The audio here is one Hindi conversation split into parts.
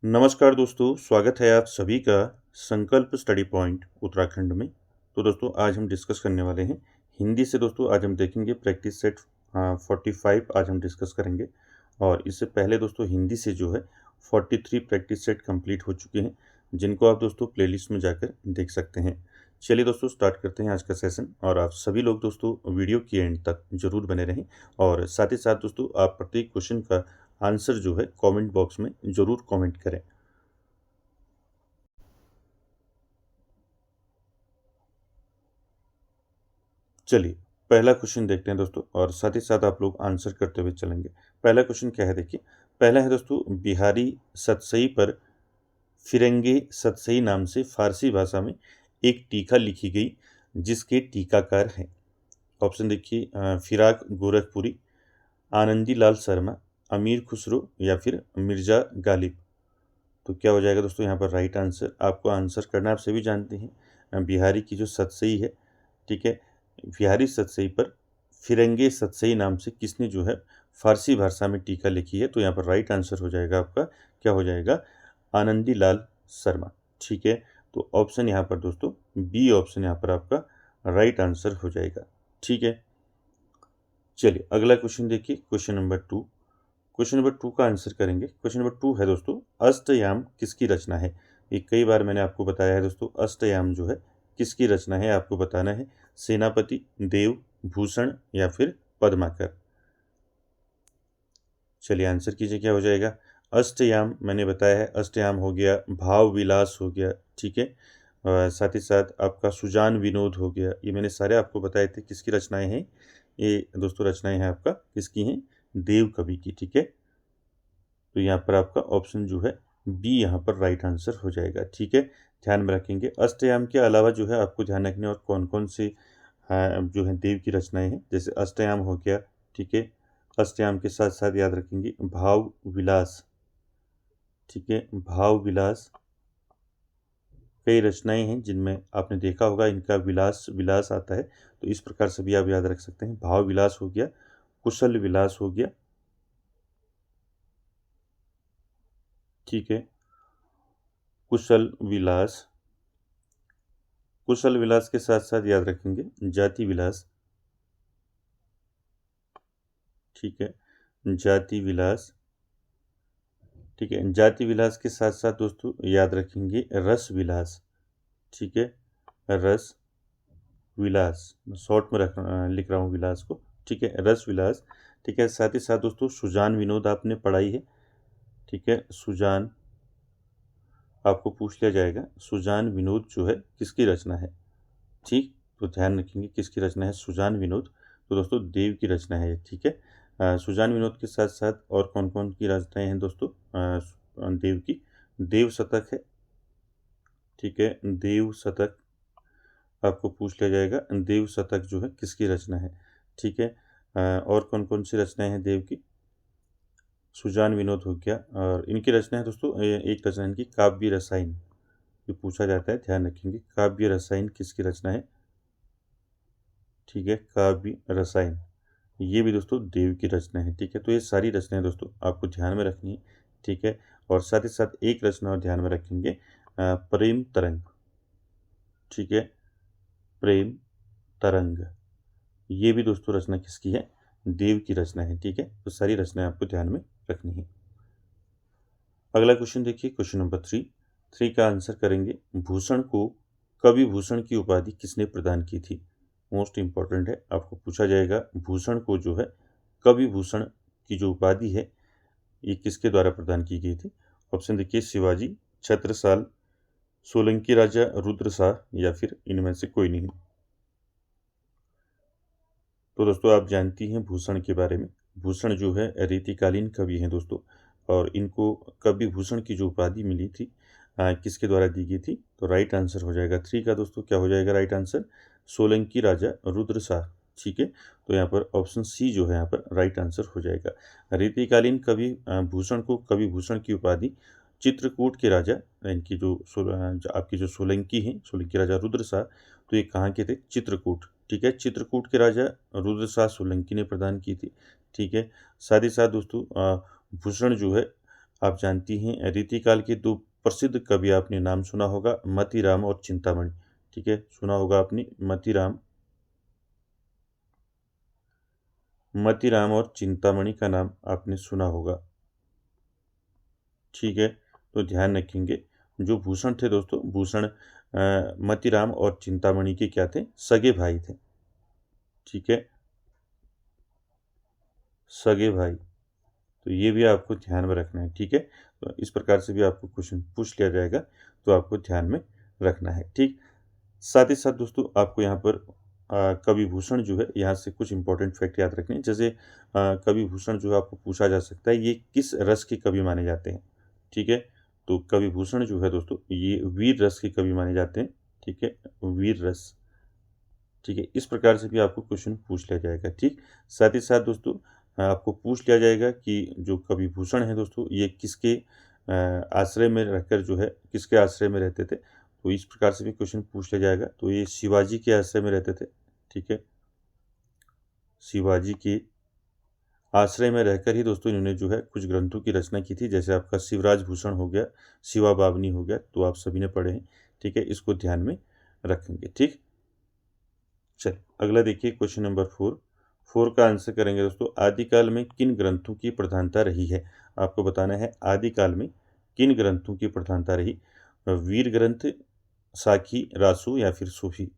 नमस्कार दोस्तों, स्वागत है आप सभी का संकल्प स्टडी पॉइंट उत्तराखंड में। तो दोस्तों आज हम डिस्कस करने वाले हैं हिंदी से। दोस्तों आज हम देखेंगे प्रैक्टिस सेट 45 आज हम डिस्कस करेंगे। और इससे पहले दोस्तों हिंदी से जो है 43 प्रैक्टिस सेट कंप्लीट हो चुके हैं, जिनको आप दोस्तों प्लेलिस्ट में जाकर देख सकते हैं। चलिए दोस्तों स्टार्ट करते हैं आज का सेशन। और आप सभी लोग दोस्तों वीडियो की एंड तक जरूर बने रहें। और साथ ही साथ दोस्तों आप प्रत्येक क्वेश्चन का आंसर जो है कमेंट बॉक्स में ज़रूर कमेंट करें। चलिए पहला क्वेश्चन देखते हैं दोस्तों, और साथ ही साथ आप लोग आंसर करते हुए चलेंगे। पहला क्वेश्चन क्या है देखिए। पहला है दोस्तों, बिहारी सतसई पर फिरंगे सतसई नाम से फारसी भाषा में एक टीका लिखी गई, जिसके टीकाकार हैं। ऑप्शन देखिए, फिराक गोरखपुरी, आनंदी लाल शर्मा, अमीर खुसरो या फिर मिर्जा गालिब। तो क्या हो जाएगा दोस्तों यहाँ पर राइट आंसर। आपको आंसर करना आप सभी जानते हैं, बिहारी की जो सतसई है, ठीक है, बिहारी सतसई पर फिरंगे सतसई नाम से किसने जो है फारसी भाषा में टीका लिखी है। तो यहाँ पर राइट आंसर हो जाएगा आपका, क्या हो जाएगा, आनंदी लाल शर्मा। ठीक है, तो ऑप्शन यहाँ पर दोस्तों बी ऑप्शन यहाँ पर आपका राइट आंसर हो जाएगा। ठीक है, चलिए अगला क्वेश्चन देखिए, क्वेश्चन नंबर 2। क्वेश्चन नंबर 2 का आंसर करेंगे। क्वेश्चन नंबर 2 है दोस्तों, अष्टयाम किसकी रचना है। ये कई बार मैंने आपको बताया है दोस्तों, अष्टयाम जो है किसकी रचना है, आपको बताना है। सेनापति, देव, भूषण या फिर पद्माकर। चलिए आंसर कीजिए, क्या हो जाएगा। अष्टयाम मैंने बताया है, अष्टयाम हो गया, भाव विलास हो गया, ठीक है, और साथ ही साथ आपका सुजान विनोद हो गया। ये मैंने सारे आपको बताए थे किसकी रचनाएं हैं। ये दोस्तों रचनाएं हैं आपका किसकी हैं, देव कवि की। ठीक है, तो यहाँ पर आपका ऑप्शन जो है बी यहाँ पर राइट आंसर हो जाएगा। ठीक है, ध्यान में रखेंगे। अष्टयाम के अलावा जो है आपको ध्यान रखने और कौन कौन से जो है देव की रचनाएं हैं, जैसे अष्टयाम हो गया, ठीक है। अष्टयाम के साथ साथ याद रखेंगे भाव विलास, ठीक है, भाव विलास कई रचनाएं हैं जिनमें आपने देखा होगा इनका विलास विलास आता है। तो इस प्रकार से भी आप याद रख सकते हैं। भाव विलास हो गया, कुशल विलास हो गया, ठीक है, कुशल विलास। कुशल विलास के साथ साथ याद रखेंगे जाति विलास, ठीक है, जाति विलास, ठीक है। जाति विलास के साथ साथ दोस्तों याद रखेंगे रस विलास, ठीक है, रस विलास। शॉर्ट में लिख रहा हूँ विलास को, ठीक है, रस विलास, ठीक है। साथ ही साथ दोस्तों सुजान विनोद आपने पढ़ाई है, ठीक है, सुजान आपको पूछ लिया जाएगा, सुजान विनोद जो है किसकी रचना है। ठीक, तो ध्यान रखेंगे किसकी रचना है, सुजान विनोद। तो दोस्तों देव की रचना है, ठीक है। सुजान विनोद के साथ साथ और कौन कौन की रचनाएं हैं दोस्तों, देव की, देव शतक है, ठीक है, देव शतक आपको पूछ लिया जाएगा, देव शतक जो है किसकी रचना है, ठीक है। और कौन कौन सी रचनाएं हैं देव की, सुजान विनोद हो गया, और इनकी रचना है दोस्तों, एक रचना इनकी काव्य रसायन, ये पूछा जाता है, ध्यान रखेंगे काव्य रसायन किसकी रचना है, ठीक है, काव्य रसायन, ये भी दोस्तों देव की रचना है। ठीक है, तो ये सारी रचनाएं दोस्तों आपको ध्यान में रखनी है, ठीक है। और साथ ही साथ एक रचना और ध्यान में रखेंगे, प्रेम तरंग, ठीक है, प्रेम तरंग, ये भी दोस्तों रचना किसकी है, देव की रचना है। ठीक है, तो सारी रचनाएं आपको ध्यान में रखनी है। अगला क्वेश्चन देखिए, क्वेश्चन नंबर 3 का आंसर करेंगे। भूषण को कवि भूषण की उपाधि किसने प्रदान की थी। मोस्ट इंपॉर्टेंट है, आपको पूछा जाएगा भूषण को जो है कवि भूषण की जो उपाधि है ये किसके द्वारा प्रदान की गई थी। ऑप्शन देखिए, शिवाजी, छत्रसाल, सोलंकी राजा रुद्रशाह या फिर इनमें से कोई नहीं। तो दोस्तों आप जानती हैं भूषण के बारे में। भूषण जो है रीतिकालीन कवि हैं दोस्तों, और इनको कवि भूषण की जो उपाधि मिली थी किसके द्वारा दी गई थी। तो राइट आंसर हो जाएगा 3 का दोस्तों, क्या हो जाएगा राइट आंसर, सोलंकी राजा रुद्रशाह। ठीक है, तो यहाँ पर ऑप्शन सी जो है यहाँ पर राइट आंसर हो जाएगा। रीतिकालीन कवि भूषण को कवि भूषण की उपाधि चित्रकूट के राजा, इनकी आपकी जो सोलंकी हैं, सोलंकी राजा रुद्रशाह, तो ये कहाँ के थे, चित्रकूट, ठीक है, चित्रकूट के राजा रुद्रशाह सोलंकी ने प्रदान की थी। ठीक है, साथ ही साथ दोस्तों भूषण जो है आप जानती हैं रीतिकाल के दो प्रसिद्ध कवि आपने नाम सुना होगा, मतीराम और चिंतामणि। ठीक है, सुना होगा आपने मतीराम और चिंतामणि का नाम आपने सुना होगा। ठीक है, तो ध्यान रखेंगे जो भूषण थे दोस्तों, भूषण मतीराम और चिंतामणि के क्या थे, सगे भाई थे। ठीक है, सगे भाई, तो ये भी आपको ध्यान में रखना है। ठीक है, तो इस प्रकार से भी आपको क्वेश्चन पूछ लिया जाएगा, तो आपको ध्यान में रखना है। ठीक, साथ ही साथ दोस्तों आपको यहाँ पर कवि भूषण जो है, यहाँ से कुछ इंपॉर्टेंट फैक्ट याद रखने हैं। जैसे कवि भूषण जो है आपको पूछा जा सकता है ये किस रस के कवि माने जाते हैं। ठीक है, तो कवि भूषण जो है दोस्तों ये वीर रस के कवि माने जाते हैं। ठीक है, वीर रस। ठीक है, इस प्रकार से भी आपको क्वेश्चन पूछ लिया जाएगा। ठीक, साथ ही साथ दोस्तों आपको पूछ लिया जाएगा कि जो कवि भूषण है दोस्तों ये किसके आश्रय में रहकर जो है, किसके आश्रय में रहते थे, तो इस प्रकार से भी क्वेश्चन पूछ लिया जाएगा। तो ये शिवाजी के आश्रय में रहते थे। ठीक है, शिवाजी के आश्रय में रहकर ही दोस्तों इन्होंने जो है कुछ ग्रंथों की रचना की थी। जैसे आपका शिवराज भूषण हो गया, शिवा बावनी हो गया, तो आप सभी ने पढ़े हैं। ठीक है, इसको ध्यान में रखेंगे। ठीक, चलिए अगला देखिए क्वेश्चन नंबर 4 का आंसर करेंगे दोस्तों। आदिकाल में किन ग्रंथों की प्रधानता रही है, आपको बताना है आदिकाल में किन ग्रंथों की प्रधानता रही। वीर ग्रंथ, साखी, रासु या फिर सूफी।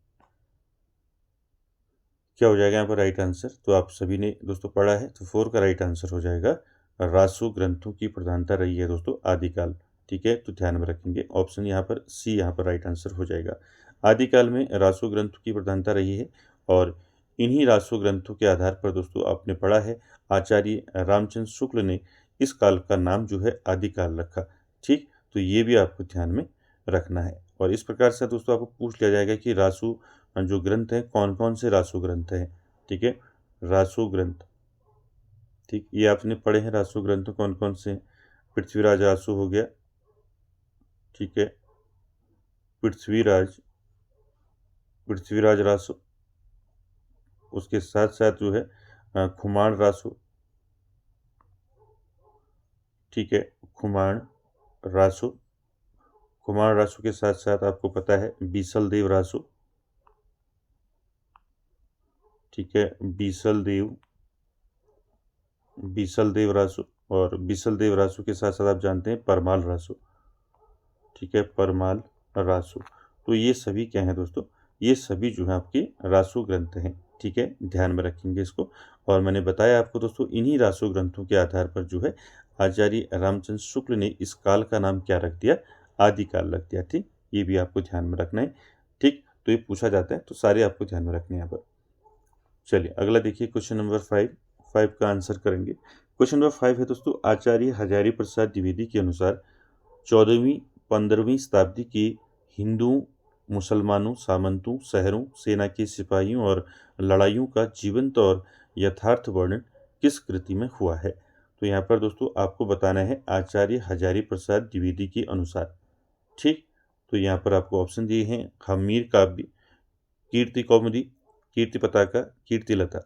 क्या हो जाएगा यहाँ पर राइट आंसर, तो आप सभी ने दोस्तों पढ़ा है, तो 4 का राइट आंसर हो जाएगा रासु ग्रंथों की प्रधानता रही है दोस्तों आदिकाल। ठीक है, तो ध्यान में रखेंगे ऑप्शन यहाँ पर सी यहाँ पर राइट आंसर हो जाएगा। आदिकाल में रासु ग्रंथों की प्रधानता रही है, और इन्हीं रासु ग्रंथों के आधार पर दोस्तों आपने पढ़ा है आचार्य रामचंद्र शुक्ल ने इस काल का नाम जो है आदिकाल रखा। ठीक, तो ये भी आपको ध्यान में रखना है। और इस प्रकार से दोस्तों आपको पूछ लिया जाएगा कि रासु जो ग्रंथ हैं कौन कौन से रासु ग्रंथ हैं। ठीक है, रासु ग्रंथ, ठीक, ये आपने पढ़े हैं रासु ग्रंथ कौन कौन से हैं। पृथ्वीराज रासु हो गया। ठीक है, पृथ्वीराज पृथ्वीराज रासु, उसके साथ साथ जो है खुमान रासु। ठीक है, खुमान रासु, खुमान रासु के साथ साथ आपको पता है बीसल देव रासु। ठीक है, बीसल देव रासु, और बीसल देव रासु के साथ साथ आप जानते हैं परमाल रासु। ठीक है, परमाल रासु, तो ये सभी क्या हैं दोस्तों, ये सभी जो है आपके रासु ग्रंथ हैं। ठीक है, ध्यान में रखेंगे इसको। और मैंने बताया आपको दोस्तों इन्हीं रासु ग्रंथों के आधार पर जो है आचार्य रामचंद्र शुक्ल ने इस काल का नाम क्या रख दिया, आदिकाल रख दिया। ठीक, ये भी आपको ध्यान में रखना है। ठीक, तो ये पूछा जाता है, तो सारे आपको ध्यान में रखने हैं यहाँ पर। चलिए अगला देखिए क्वेश्चन नंबर 5 का आंसर करेंगे। क्वेश्चन नंबर 5 है दोस्तों, आचार्य हजारी प्रसाद द्विवेदी के अनुसार 14वीं-15वीं शताब्दी के हिंदुओं, मुसलमानों, सामंतों, शहरों, सेना के सिपाहियों और लड़ाइयों का जीवंत और यथार्थ वर्णन किस कृति में हुआ है। तो यहाँ पर दोस्तों आपको बताना है आचार्य हजारी प्रसाद द्विवेदी के अनुसार। ठीक, तो यहाँ पर आपको ऑप्शन दिए हैं हमीर काव्य, कीर्ति कौमुदी, कीर्ति पताका, कीर्ति लता।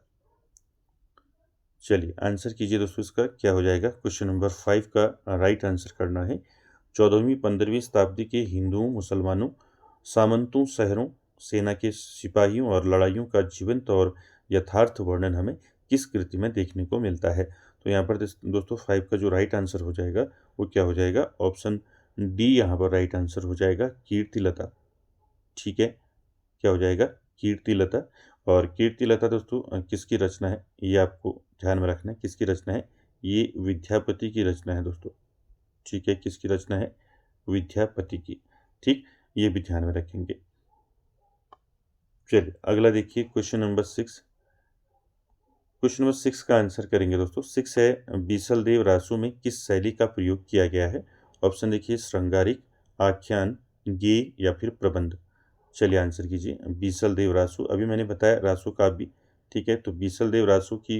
चलिए आंसर कीजिए दोस्तों, इसका क्या हो जाएगा। क्वेश्चन नंबर 5 का राइट आंसर करना है 14वीं-15वीं शताब्दी के हिंदुओं, मुसलमानों, सामंतों, शहरों, सेना के सिपाहियों और लड़ाइयों का जीवंत और यथार्थ वर्णन हमें किस कृति में देखने को मिलता है। तो यहाँ पर दोस्तों 5 का जो राइट आंसर हो जाएगा वो क्या हो जाएगा, ऑप्शन डी यहाँ पर राइट आंसर हो जाएगा, कीर्ति लता। ठीक है, क्या हो जाएगा, कीर्ति लता। और कीर्ति लता दोस्तों किसकी रचना है, ये आपको ध्यान में रखना है, किसकी रचना है, ये विद्यापति की रचना है दोस्तों। ठीक है, किसकी रचना है, विद्यापति की। ठीक, ये भी ध्यान में रखेंगे। चलिए अगला देखिए क्वेश्चन नंबर 6। क्वेश्चन नंबर 6 का आंसर करेंगे दोस्तों। 6 है बीसल देव रासु में किस शैली का प्रयोग किया गया है। ऑप्शन देखिए श्रृंगारिक, आख्यान, गेय या फिर प्रबंध। चलिए आंसर कीजिए। बीसल देव रासु, अभी मैंने बताया रासु काव्य। ठीक है, तो बीसल देव रासु की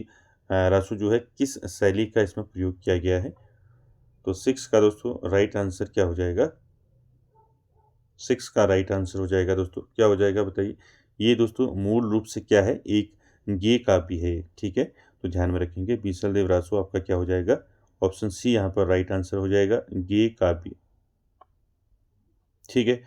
रासु जो है किस शैली का इसमें प्रयोग किया गया है। तो 6 का दोस्तों राइट आंसर क्या हो जाएगा, 6 का राइट आंसर हो जाएगा दोस्तों, क्या हो जाएगा बताइए। ये दोस्तों मूल रूप से क्या है, एक गेय काव्य है। ठीक है, तो ध्यान में रखेंगे बीसल देव रासु आपका क्या हो जाएगा, ऑप्शन सी यहाँ पर राइट आंसर हो जाएगा, गेय काव्य। ठीक है,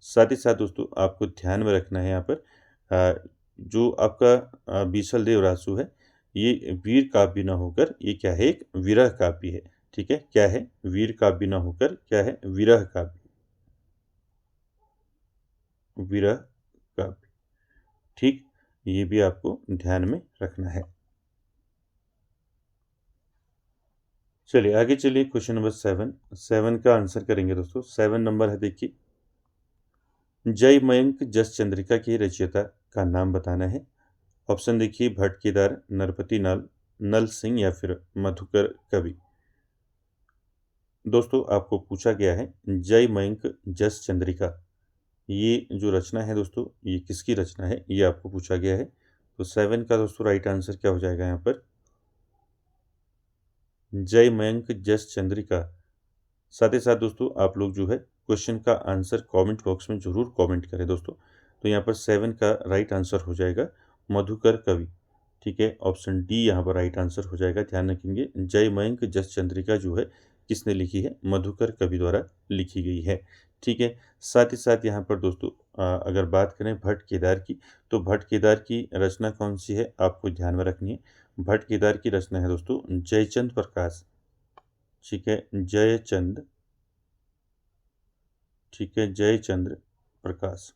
साथ ही साथ दोस्तों आपको ध्यान में रखना है यहाँ पर जो आपका बीसल देव रासु है, ये वीर काव्य न होकर ये क्या है, एक विरह काव्य है। ठीक है, क्या है, वीर काव्य न होकर क्या है, विरह काव्य, विरह काव्य। ठीक, ये भी आपको ध्यान में रखना है। चलिए आगे चलिए, क्वेश्चन नंबर 7 का आंसर करेंगे दोस्तों। 7 नंबर है, देखिए, जय मयंक जस चंद्रिका के रचयिता का नाम बताना है। ऑप्शन देखिए, भट्ट केदार, नरपति नाल, नल सिंह या फिर मधुकर कवि। दोस्तों आपको पूछा गया है जय मयंक जस चंद्रिका, ये जो रचना है दोस्तों, ये किसकी रचना है, ये आपको पूछा गया है। तो 7 का दोस्तों राइट आंसर क्या हो जाएगा यहाँ पर, जय मयंक जस चंद्रिका। साथ ही साथ दोस्तों आप लोग जो है क्वेश्चन का आंसर कमेंट बॉक्स में जरूर कमेंट करें दोस्तों। तो यहाँ पर 7 का राइट आंसर हो जाएगा मधुकर कवि। ठीक है, ऑप्शन डी यहाँ पर राइट आंसर हो जाएगा। ध्यान रखेंगे, जय मयंक जस चंद्रिका जो है किसने लिखी है, मधुकर कवि द्वारा लिखी गई है। ठीक है, साथ ही साथ यहाँ पर दोस्तों अगर बात करें भट्ट केदार की, तो भट्ट केदार की रचना कौन सी है आपको ध्यान में रखनी है। भट्ट केदार की रचना है दोस्तों जयचंद प्रकाश। ठीक है, जयचंद, ठीक है, जयचंद्र प्रकाश।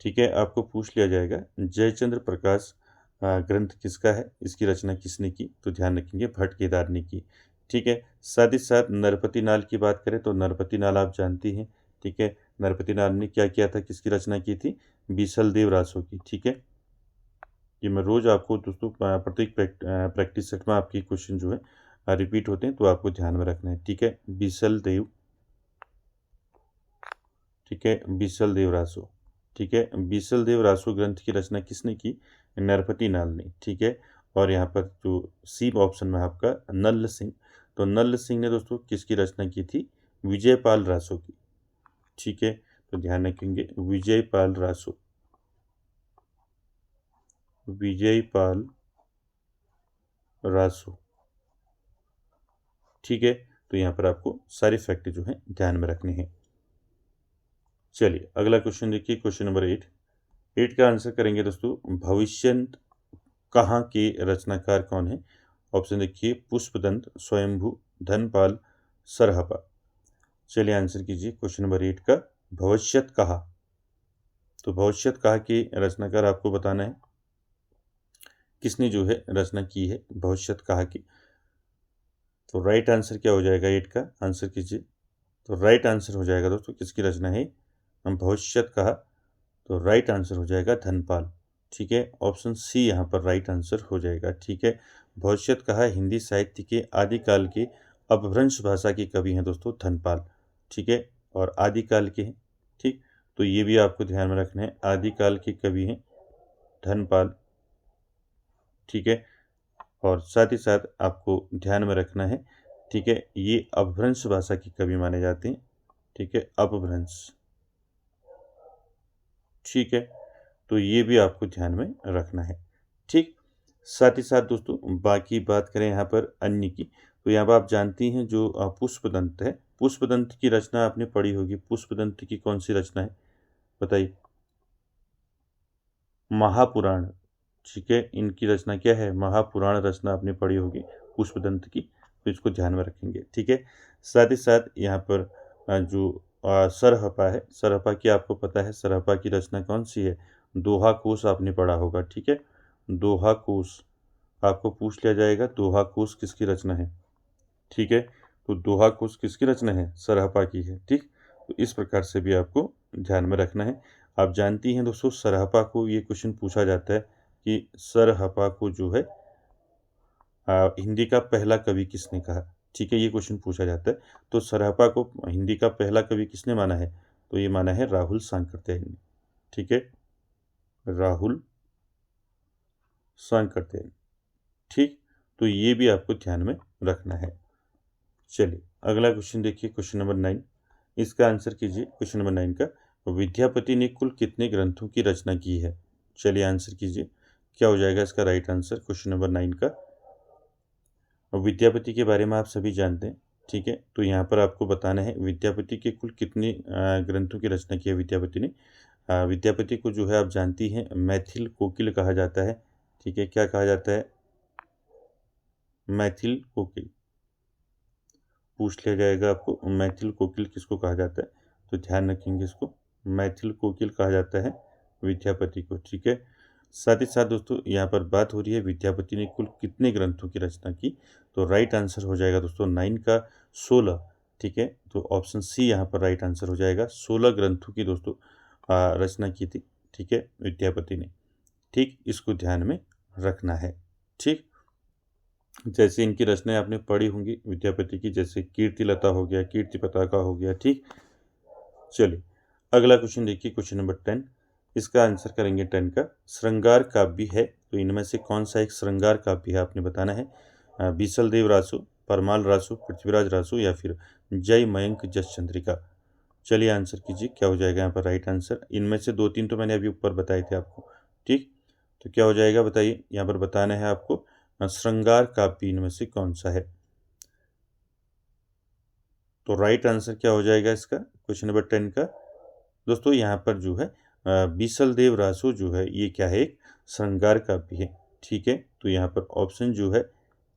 ठीक है, आपको पूछ लिया जाएगा जयचंद्र प्रकाश ग्रंथ किसका है, इसकी रचना किसने की, तो ध्यान रखेंगे भट्ट केदार ने की। ठीक है, साथ ही साथ नरपति नाल की बात करें तो नरपति नाल आप जानती हैं। ठीक है, नरपति नाल ने क्या किया था, किसकी रचना की थी, बीसल देव रासो की। ठीक है, ये मैं रोज आपको दोस्तों प्रत्येक प्रैक्टिस सेट में आपकी क्वेश्चन जो है रिपीट होते हैं, तो आपको ध्यान में रखना है। ठीक है, बीसल देव, ठीक है, बीसल देव रासो। ठीक है, बीसल देव रासो ग्रंथ की रचना किसने की, नरपति नाल ने। ठीक है, और यहाँ पर जो सी ऑप्शन में आपका नल्ल सिंह, तो नल्ल सिंह ने दोस्तों किसकी रचना की थी, विजयपाल रासो की। ठीक है, तो ध्यान रखेंगे विजयपाल रासो, विजयपाल रासो। ठीक है, तो यहाँ पर आपको सारे फैक्ट जो हैं ध्यान में रखने हैं। चलिए अगला क्वेश्चन देखिए, क्वेश्चन नंबर 8 का आंसर करेंगे दोस्तों। भविष्यंत कहाँ के रचनाकार कौन है। ऑप्शन देखिए, पुष्पदंत, स्वयंभू, धनपाल, सरहपा। चलिए आंसर कीजिए क्वेश्चन नंबर 8 का, भविष्यत कहा। तो भविष्यत कहा के रचनाकार आपको बताना है, किसने जो है रचना की है भविष्यत कहा की। तो राइट आंसर क्या हो जाएगा 8 का, आंसर कीजिए। तो राइट आंसर हो जाएगा दोस्तों, किसकी रचना है भविष्यत कहा, तो राइट आंसर हो जाएगा धनपाल। ठीक है, ऑप्शन सी यहाँ पर राइट आंसर हो जाएगा। ठीक है, भविष्यत कहा हिंदी साहित्य के आदिकाल के अपभ्रंश भाषा के कवि हैं दोस्तों धनपाल। ठीक है, और आदिकाल के हैं। ठीक, तो ये भी आपको ध्यान में रखना है, आदिकाल के कवि हैं धनपाल। ठीक है, और साथ ही साथ आपको ध्यान में रखना है, ठीक है, ये अपभ्रंश भाषा के कवि माने जाते हैं। ठीक है, अपभ्रंश। ठीक है, तो ये भी आपको ध्यान में रखना है। ठीक, साथ ही साथ दोस्तों बाकी बात करें यहाँ पर अन्य की, तो यहाँ पर आप जानती हैं जो पुष्पदंत है, पुष्पदंत की रचना आपने पढ़ी होगी। पुष्पदंत की कौन सी रचना है बताइए, महापुराण। ठीक है, इनकी रचना क्या है, महापुराण रचना आपने पढ़ी होगी पुष्पदंत की, तो इसको ध्यान में रखेंगे। ठीक है, साथ ही साथ यहाँ पर जो सरहपा है, सरहपा की आपको पता है, सरहपा की रचना कौन सी है, दोहा कोश आपने पढ़ा होगा। ठीक है, दोहा कोश आपको पूछ लिया जाएगा, दोहा कोश किसकी रचना है। ठीक है, तो दोहा कोश किसकी रचना है, सरहपा की है। ठीक, तो इस प्रकार से भी आपको ध्यान में रखना है। आप जानती हैं दोस्तों, सरहपा को ये क्वेश्चन पूछा जाता है कि सरहपा को जो है हिंदी का पहला कवि किसने कहा। ठीक है, ये क्वेश्चन पूछा जाता है, तो सरहपा को हिंदी का पहला कवि किसने माना है, तो ये माना है राहुल सांकृत्यायन ने। ठीक है, राहुल सांकृत्यायन। ठीक, तो ये भी आपको ध्यान में रखना है। चलिए अगला क्वेश्चन देखिए, क्वेश्चन नंबर 9, इसका आंसर कीजिए। क्वेश्चन नंबर 9 का, विद्यापति ने कुल कितने ग्रंथों की रचना की है। चलिए आंसर कीजिए, क्या हो जाएगा इसका राइट आंसर क्वेश्चन नंबर 9 का। विद्यापति के बारे में आप सभी जानते हैं, ठीक है। तो यहाँ पर आपको बताना है विद्यापति के कुल कितने ग्रंथों की रचना की है विद्यापति ने। विद्यापति को जो है आप जानती हैं मैथिल कोकिल कहा जाता है, ठीक है। क्या कहा जाता है? मैथिल कोकिल। पूछ लिया जाएगा आपको मैथिल कोकिल किसको कहा जाता है, तो ध्यान रखेंगे इसको। मैथिल कोकिल कहा जाता है विद्यापति को, ठीक है। साथ ही साथ दोस्तों यहाँ पर बात हो रही है विद्यापति ने कुल कितने ग्रंथों की रचना की, तो राइट आंसर हो जाएगा दोस्तों 9 का 16, ठीक है। तो ऑप्शन सी यहाँ पर राइट आंसर हो जाएगा। 16 ग्रंथों की दोस्तों रचना की थी, ठीक है, विद्यापति ने। ठीक, इसको ध्यान में रखना है, ठीक। जैसे इनकी रचनाएं आपने पढ़ी होंगी विद्यापति की, जैसे कीर्तिलता हो गया, कीर्ति पताका हो गया, ठीक। चलिए अगला क्वेश्चन देखिए, क्वेश्चन नंबर 10। इसका आंसर करेंगे 10 का। श्रृंगार काव्य है, तो इनमें से कौन सा एक श्रृंगार काव्य है आपने बताना है। बीसल देव रासु, परमाल रासु, पृथ्वीराज रासु या फिर जय मयंक जस चंद्रिका। चलिए आंसर कीजिए, क्या हो जाएगा यहाँ पर राइट आंसर। इनमें से 2-3 तो मैंने अभी ऊपर बताए थे आपको, ठीक। तो क्या हो जाएगा बताइए, यहाँ पर बताना है आपको श्रृंगार काव्य इनमें से कौन सा है। तो राइट आंसर क्या हो जाएगा इसका, क्वेश्चन नंबर 10 का। दोस्तों यहाँ पर जो है बीसल देव रासु जो है ये क्या है, एक श्रृंगार काव्य है, ठीक है। तो यहाँ पर ऑप्शन जो है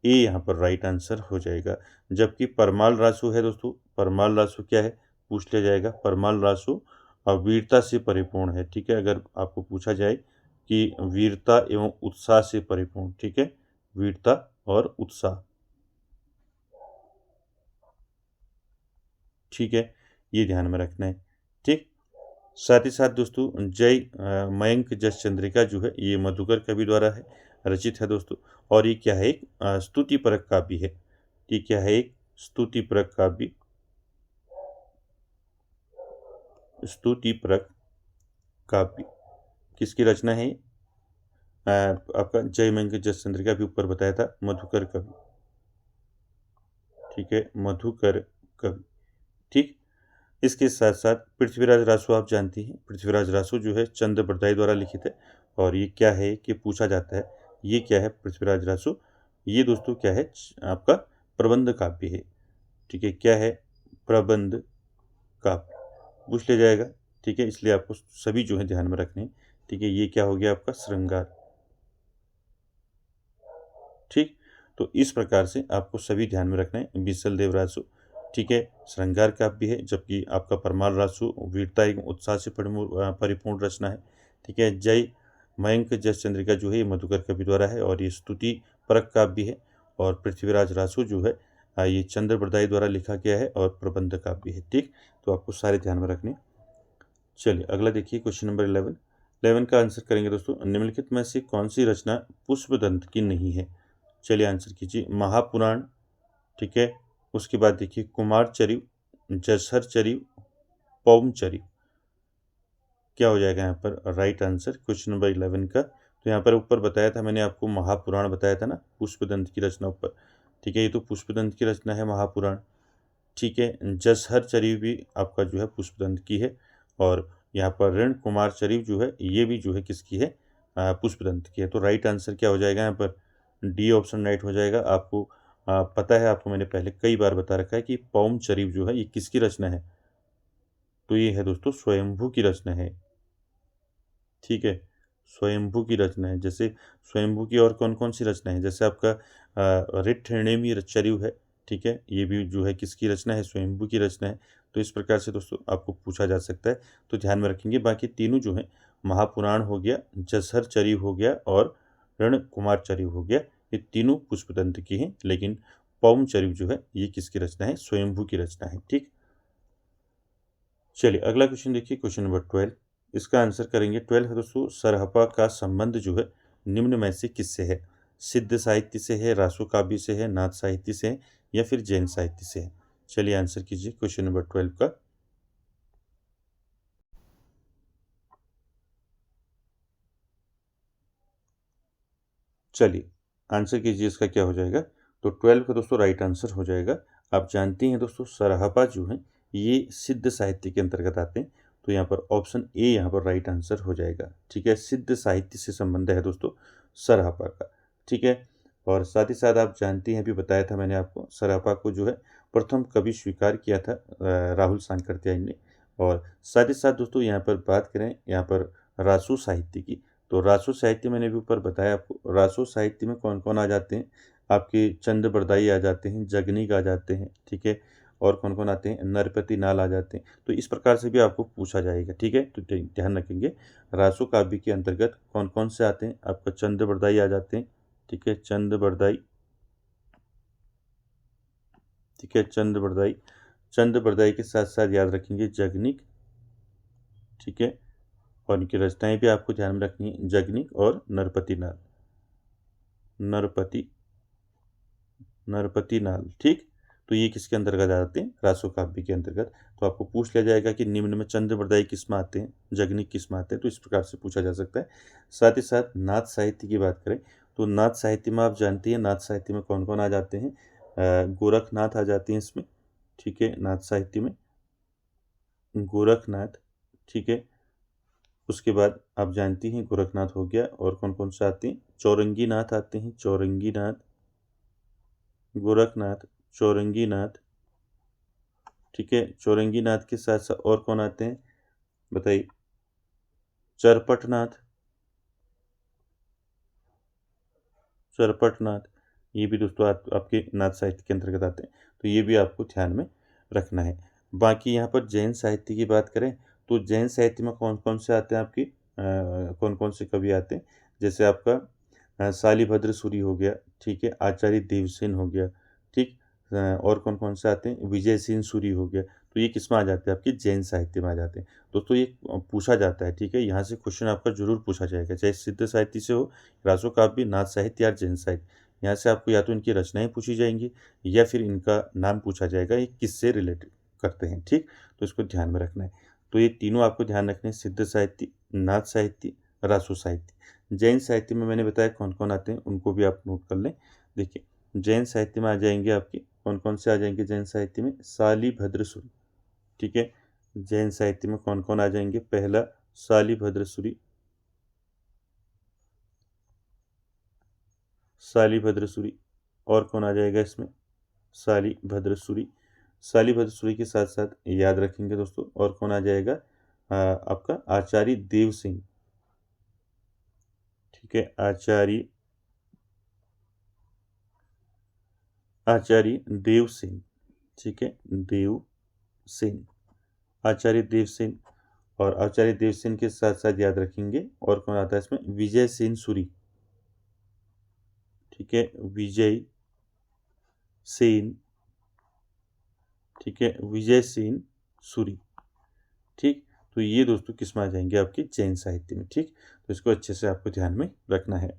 ए यहाँ पर राइट आंसर हो जाएगा। जबकि परमाल रासु है दोस्तों, परमाल रासु क्या है पूछ लिया जाएगा। परमाल रासु वीरता से परिपूर्ण है, ठीक है। अगर आपको पूछा जाए कि वीरता एवं उत्साह से परिपूर्ण, ठीक है, वीरता और उत्साह, ठीक है, ये ध्यान में रखना है, ठीक। साथ ही साथ दोस्तों जय मयंक जस चंद्रिका जो है ये मधुकर कवि द्वारा है रचित है दोस्तों। और ये क्या है, एक स्तुति परक काव्य है। ये क्या है, एक स्तुति परक काव्य, स्तुति परक काव्य किसकी रचना है? आपका जय मयंक जस चंद्रिका भी ऊपर बताया था, मधुकर कवि, ठीक है, मधुकर कवि, ठीक। इसके साथ साथ पृथ्वीराज रासु आप जानती हैं, पृथ्वीराज रासु जो है चंद्र बरदाई द्वारा लिखित है। और ये क्या है कि पूछा जाता है, ये क्या है पृथ्वीराज रासु, ये दोस्तों क्या है आपका प्रबंध काव्य है, ठीक है। क्या है, प्रबंध काव्य पूछ लिया जाएगा, ठीक है। इसलिए आपको सभी जो है ध्यान में रखने हैं, ठीक है। ये क्या हो गया आपका श्रृंगार, ठीक। तो इस प्रकार से आपको सभी ध्यान में रखना है। बीसल देव रासु, ठीक है, श्रृंगार काव्य है। जबकि आपका परमाल रासु वीरता एवं उत्साह से परिपूर्ण रचना है, ठीक है। जय मयंक जस चंद्रिका जो है ये मधुकर कवि द्वारा है और ये स्तुति परक काव्य है। और पृथ्वीराज रासु जो है ये चंद्र बरदाई द्वारा लिखा गया है और प्रबंध काव्य है, ठीक। तो आपको सारे ध्यान में रखने। चलिए अगला देखिए, क्वेश्चन नंबर 11 का आंसर करेंगे दोस्तों। निम्नलिखित में से कौन सी रचना पुष्पदंत की नहीं है? चलिए आंसर कीजिए। महापुराण, ठीक है। उसके बाद देखिए कुमार चरिव, जसहर चरिव, पौम चरिव। क्या हो जाएगा यहाँ पर राइट आंसर क्वेश्चन नंबर 11 का। तो यहाँ पर ऊपर बताया था मैंने आपको, महापुराण बताया था ना, पुष्पदंत की रचना ऊपर, ठीक है। ये तो पुष्पदंत की रचना है महापुराण, ठीक है। जसहर चरिव भी आपका जो है पुष्पदंत की है। और यहाँ पर ऋण कुमार चरिव जो है ये भी जो है किसकी है, पुष्पदंत की है। तो राइट आंसर क्या हो जाएगा यहाँ पर, डी ऑप्शन राइट हो जाएगा। आपको पता है, आपको मैंने पहले कई बार बता रखा है कि पौम चरिव जो है ये किसकी रचना है, तो ये है दोस्तों स्वयंभू की रचना है, ठीक है। स्वयंभू की रचना है। जैसे स्वयंभू की और कौन कौन सी रचना है, जैसे आपका ऋठिणेमी चरिव है, ठीक है, ये भी जो है किसकी रचना है, स्वयंभू की रचना है। तो इस प्रकार से दोस्तों आपको पूछा जा सकता है, तो ध्यान में रखेंगे। बाकी तीनों जो है महापुराण हो गया, जसहर चरिव हो गया और ऋण कुमार चरिव हो गया, ये तीनों पुष्पदंत की हैं। लेकिन पौम चरिव जो है ये किसकी रचना है, स्वयंभू की रचना है, ठीक। चलिए अगला क्वेश्चन देखिए, क्वेश्चन नंबर 12। इसका आंसर करेंगे 12 है दोस्तों। सरहपा का संबंध जो है निम्न में से किससे है? सिद्ध साहित्य से है, रासो काव्य से है, नाथ साहित्य से है या फिर जैन साहित्य से है? चलिए आंसर कीजिए क्वेश्चन नंबर 12 का। चलिए आंसर कीजिए, इसका क्या हो जाएगा। तो 12 का दोस्तों राइट आंसर हो जाएगा। आप जानते हैं दोस्तों सरहपा जो है ये सिद्ध साहित्य के अंतर्गत आते हैं। तो यहाँ पर ऑप्शन ए यहाँ पर राइट आंसर हो जाएगा, ठीक है। सिद्ध साहित्य से संबंध है दोस्तों सरहपा का, ठीक है। और साथ ही साथ आप जानती हैं, अभी बताया था मैंने आपको, सरापा को जो है प्रथम कवि स्वीकार किया था राहुल सांकृत्यायन ने। और साथ ही साथ दोस्तों यहाँ पर बात करें यहाँ पर रासो साहित्य की, तो रासो साहित्य मैंने भी ऊपर बताया आपको। रासो साहित्य में कौन कौन आ जाते हैं, आपके चंद बरदाई आ जाते हैं, जगनीक आ जाते हैं, ठीक है, और कौन कौन आते हैं, नरपति नाल आ जाते हैं। तो इस प्रकार से भी आपको पूछा जाएगा, ठीक है, तो ध्यान रखेंगे रासो काव्य के अंतर्गत कौन कौन से आते हैं। आपका चंद बरदाई आ जाते हैं, ठीक है, चंद बरदाई, ठीक है, चंद बरदाई। चंद बरदाई के साथ साथ याद रखेंगे जगनिक, ठीक है, और इनकी रचनाएं भी आपको ध्यान में रखनी है, जगनिक और नरपति नाल, नरपति, नरपति नाल, ठीक। तो ये किसके अंतर्गत आते हैं, रासो काव्य के अंतर्गत। तो आपको पूछ लिया जाएगा कि निम्न में चंद बरदाई किस में आते हैं, जगनिक किस में आते हैं, तो इस प्रकार से पूछा जा सकता है। साथ ही साथ नाथ साहित्य की बात करें तो नाथ साहित्य में आप जानती हैं नाथ साहित्य में कौन कौन आ जाते हैं, गोरखनाथ आ जाते हैं इसमें, ठीक है, नाथ साहित्य में गोरखनाथ, ठीक है। उसके बाद आप जानती हैं गोरखनाथ हो गया, और कौन कौन से आते हैं, चौरंगी नाथ आते हैं, चौरंगी नाथ, गोरखनाथ, चौरंगी नाथ, ठीक है। चौरंगी नाथ के साथ साथ और कौन आते हैं बताइए, चरपटनाथ, चरपटनाथ, ये भी दोस्तों आपके नाथ साहित्य के अंतर्गत आते हैं, तो ये भी आपको ध्यान में रखना है। बाकी यहाँ पर जैन साहित्य की बात करें तो जैन साहित्य में कौन कौन से आते हैं आपकी, कौन कौन से कवि आते हैं, जैसे आपका शालिभद्र सूरी हो गया, ठीक है, आचार्य देवसेन हो गया, ठीक, और कौन कौन से आते हैं, विजय सेन सूरी हो गया। तो ये किस में आ जाते हैं, आपके जैन साहित्य में आ जाते हैं दोस्तों। ये पूछा जाता है, ठीक है, यहाँ से क्वेश्चन आपका जरूर पूछा जाएगा, चाहे सिद्ध साहित्य से हो, रासो काव्य, नाथ साहित्य या जैन साहित्य। यहाँ से आपको या तो इनकी रचनाएं पूछी जाएंगी या फिर इनका नाम पूछा जाएगा, ये किससे रिलेटेड करते हैं, ठीक। तो इसको ध्यान में रखना है। तो ये तीनों आपको ध्यान रखने हैं, सिद्ध साहित्य, नाथ साहित्य, रासो साहित्य। जैन साहित्य में मैंने बताया कौन कौन आते हैं, उनको भी आप नोट कर लें। देखिए जैन साहित्य में आ जाएंगे आपके कौन कौन से आ जाएंगे जैन साहित्य में, शालिभद्र सूरी, ठीक है। जैन साहित्य में कौन कौन आ जाएंगे, पहला शालिभद्र सूरी, शालिभद्र सूरी, और कौन आ जाएगा इसमें, शालिभद्र सूरी। शालिभद्र सूरी के साथ साथ याद रखेंगे दोस्तों और कौन आ जाएगा, आपका आचार्य देव सिंह, ठीक है, आचार्य देव सिंह, ठीक है, देव सिंह, आचार्य देव सिंह। और आचार्य देव सिंह के साथ साथ याद रखेंगे और कौन आता है इसमें, विजय सेन सूरी, ठीक है, विजय सेन, ठीक है, विजय सेन सूरी, ठीक। तो ये दोस्तों किस में आ जाएंगे, आपके जैन साहित्य में, ठीक। तो इसको अच्छे से आपको ध्यान में रखना है।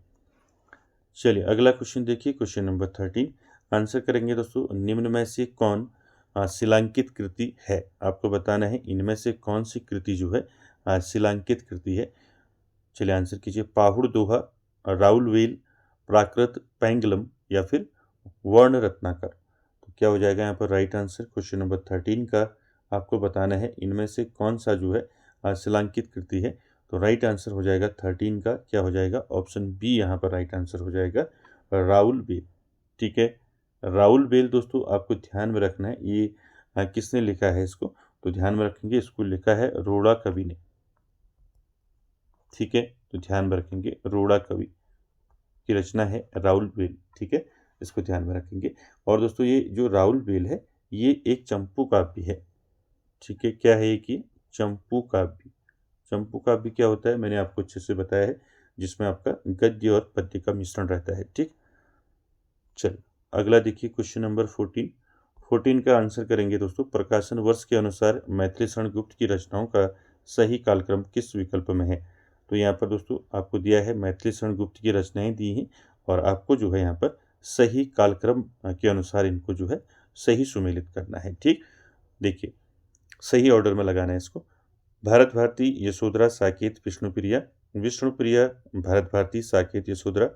चलिए अगला क्वेश्चन देखिए, क्वेश्चन नंबर 13 आंसर करेंगे दोस्तों, निम्न में से कौन शिलांकित कृति है। आपको बताना है इनमें से कौन सी कृति जो है शिलांकित कृति है। चलिए आंसर कीजिए, पाहुड़ दोहा, राउल वेल, प्राकृत पैंगलम, या फिर वर्ण रत्नाकर। तो क्या हो जाएगा यहाँ पर राइट आंसर, क्वेश्चन नंबर 13 का आपको बताना है इनमें से कौन सा जो है शिलांकित कृति है। तो राइट आंसर हो जाएगा 13 का, क्या हो जाएगा, ऑप्शन बी यहाँ पर राइट आंसर हो जाएगा, राउल बेल, ठीक है। राउल बेल दोस्तों आपको ध्यान में रखना है, ये किसने लिखा है इसको, तो ध्यान में रखेंगे इसको लिखा है रोड़ा कवि ने, ठीक है। तो ध्यान में रखेंगे रोड़ा कवि की रचना है राउल बेल, ठीक है, इसको ध्यान में रखेंगे। और दोस्तों ये जो राउल बेल है ये एक चंपू काव्य है, ठीक है, क्या है ये कि चंपू काव्य। चंपू काव्य क्या होता है मैंने आपको अच्छे से बताया है, जिसमें आपका गद्य और पद्य का मिश्रण रहता है, ठीक। चलिए अगला देखिए, क्वेश्चन नंबर 14 का आंसर करेंगे दोस्तों, प्रकाशन वर्ष के अनुसार मैथिली शरण गुप्त की रचनाओं का सही कालक्रम किस विकल्प में है। तो यहाँ पर दोस्तों आपको दिया है मैथिली शरण गुप्त की रचनाएं दी हैं, और आपको जो है यहाँ पर सही कालक्रम के अनुसार इनको जो है सही सुमेलित करना है, ठीक। देखिए सही ऑर्डर में लगाना है इसको, भारत भारती, यशोधरा, साकेत, विष्णुप्रिया, विष्णुप्रिया, भारत भारती, साकेत, यशोधरा,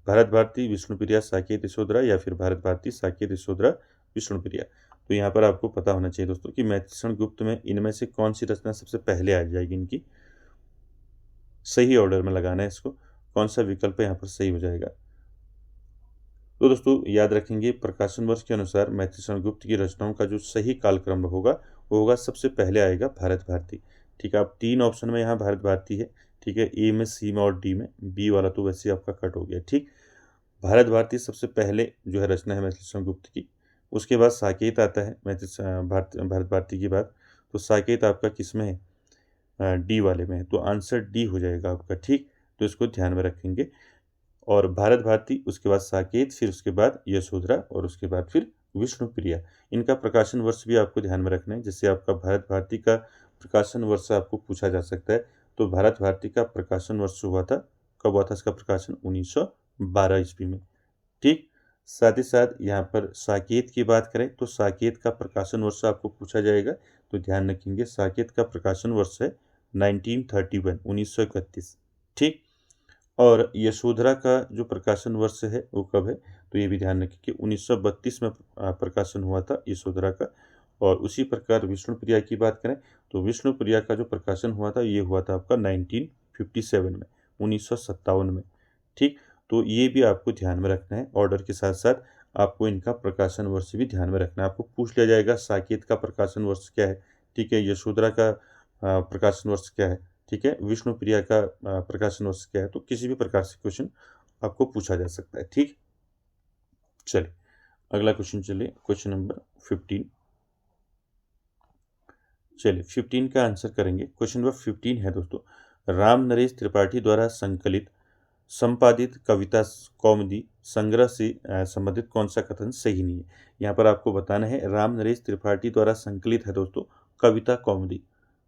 भारत भारती, विष्णुप्रिया, साकेत, यशोधरा, या फिर भारत भारती, साकेत, यशोधरा, विष्णुप्रिया। तो यहाँ पर आपको पता होना चाहिए दोस्तों कि मैथिली शरण गुप्त में इनमें से कौन सी रचना सबसे पहले आ जाएगी, इनकी सही ऑर्डर में लगाना है इसको, कौन सा विकल्प यहाँ पर सही हो जाएगा। तो दोस्तों याद रखेंगे, प्रकाशन वर्ष के अनुसार मैथिली शरण गुप्त की रचनाओं का जो सही कालक्रम होगा वो होगा, सबसे पहले आएगा भारत भारती। ठीक है, अब 3 ऑप्शन में यहाँ भारत भारती है। ठीक है, ए में, सी में और डी में। बी वाला तो वैसे ही आपका कट हो गया। ठीक, भारत भारती सबसे पहले जो है रचना है मैथिली शरण गुप्त की। उसके बाद साकेत आता है भारत भारती के बाद। तो साकेत आपका किस में है? डी वाले में है। तो आंसर डी हो जाएगा आपका। ठीक, तो इसको ध्यान में रखेंगे। और भारत भारती, उसके बाद साकेत, फिर उसके बाद यशोधरा और उसके बाद फिर विष्णुप्रिया। इनका प्रकाशन वर्ष भी आपको ध्यान में रखना है। जैसे आपका भारत भारती का प्रकाशन वर्ष आपको पूछा जा सकता है, तो भारत भारती का प्रकाशन वर्ष हुआ था, कब हुआ था इसका प्रकाशन? 1912 ईस्वी में। ठीक, साथ ही साथ यहाँ पर साकेत की बात करें तो साकेत का प्रकाशन वर्ष आपको पूछा जाएगा, तो ध्यान रखेंगे साकेत का प्रकाशन वर्ष है 1931, 1931। ठीक, और यशोधरा का जो प्रकाशन वर्ष है वो कब है? तो ये भी ध्यान रखें कि 1932 में प्रकाशन हुआ था यशोधरा का। और उसी प्रकार विष्णुप्रिया की बात करें तो विष्णुप्रिया का जो प्रकाशन हुआ था ये हुआ था आपका 1957 में, 1957 में। ठीक, तो ये भी आपको ध्यान में रखना है। ऑर्डर के साथ साथ आपको इनका प्रकाशन वर्ष भी ध्यान में रखना है। आपको पूछ लिया जाएगा साकेत का प्रकाशन वर्ष क्या है, ठीक है, यशोधरा का प्रकाशन वर्ष क्या है, ठीक है, विष्णुप्रिया का प्रकाशन वर्ष क्या है, तो किसी भी प्रकार से क्वेश्चन आपको पूछा जा सकता है। ठीक, चलिए अगला क्वेश्चन, चलिए क्वेश्चन नंबर 15। चलिए 15 का आंसर करेंगे। क्वेश्चन नंबर 15 है दोस्तों, राम नरेश त्रिपाठी द्वारा संकलित संपादित कविता कौमुदी संग्रह से संबंधित कौन सा कथन सही नहीं है? यहाँ पर आपको बताना है, राम नरेश त्रिपाठी द्वारा संकलित है दोस्तों कविता कौमुदी।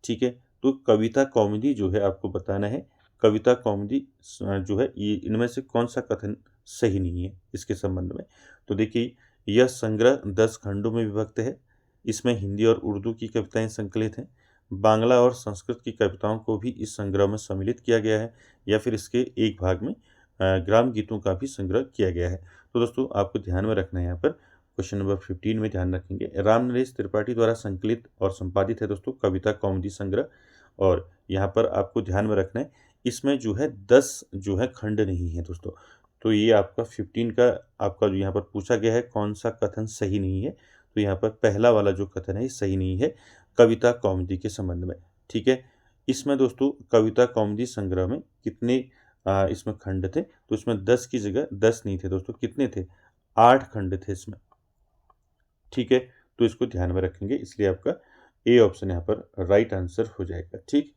ठीक है, तो कविता कौमुदी जो है आपको बताना है, कविता कौमुदी जो है ये इनमें से कौन सा कथन सही नहीं है इसके संबंध में? तो देखिए, यह संग्रह 10 खंडों में विभक्त है। इसमें हिंदी और उर्दू की कविताएं संकलित हैं। बांग्ला और संस्कृत की कविताओं को भी इस संग्रह में सम्मिलित किया गया है, या फिर इसके एक भाग में ग्राम गीतों का भी संग्रह किया गया है। तो दोस्तों आपको ध्यान में रखना है, यहाँ पर क्वेश्चन नंबर 15 में ध्यान रखेंगे, राम नरेश त्रिपाठी द्वारा संकलित और संपादित है दोस्तों कविता कौमुदी संग्रह। और यहाँ पर आपको ध्यान में रखना है, इसमें जो है 10 जो है खंड नहीं है दोस्तों। तो ये आपका 15 का आपका जो यहाँ पर पूछा गया है कौन सा कथन सही नहीं है, तो यहाँ पर पहला वाला जो कथन है ये सही नहीं है कविता कौमुदी के संबंध में। ठीक है, इसमें दोस्तों कविता कौमुदी संग्रह में कितने इसमें खंड थे? तो इसमें 10 की जगह 10 नहीं थे दोस्तों, कितने थे? 8 खंड थे इसमें। ठीक है, तो इसको ध्यान में रखेंगे, इसलिए आपका ए ऑप्शन यहाँ पर राइट आंसर हो जाएगा। ठीक,